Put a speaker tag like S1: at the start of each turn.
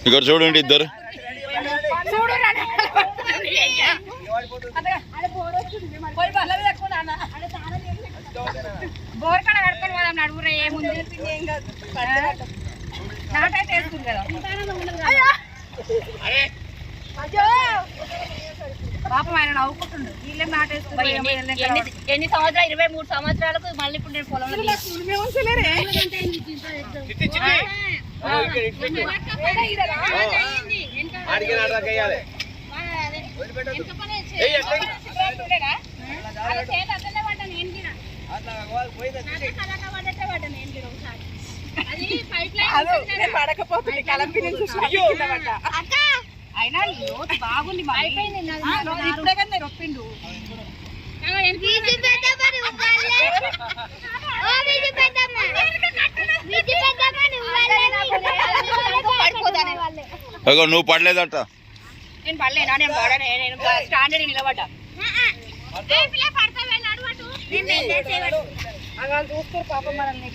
S1: ఇక్కడ చూడండి ఇద్దరు
S2: బోర్ కడ కడుకొని మనం నడుగురే ఏముంది నాటైతే వేస్తుంది కదా పాపం ఆయన నవ్వుకుంటుండు వీళ్ళే నాటేస్తుంది ఎన్ని సంవత్సరాలు 23 సంవత్సరాలకు మళ్ళీ ఇప్పుడు నేను పొలంలో పడకపోతుంది అయినా లోతు బాగుంది ఇప్పుడే కదా రొప్పిండు
S1: నువ్వు పడలేదట
S2: నేను పడలేనా నేను పడనే నేను స్టాండర్డ్ నిలబడ్డా చూస్తారు పాపం మనల్ని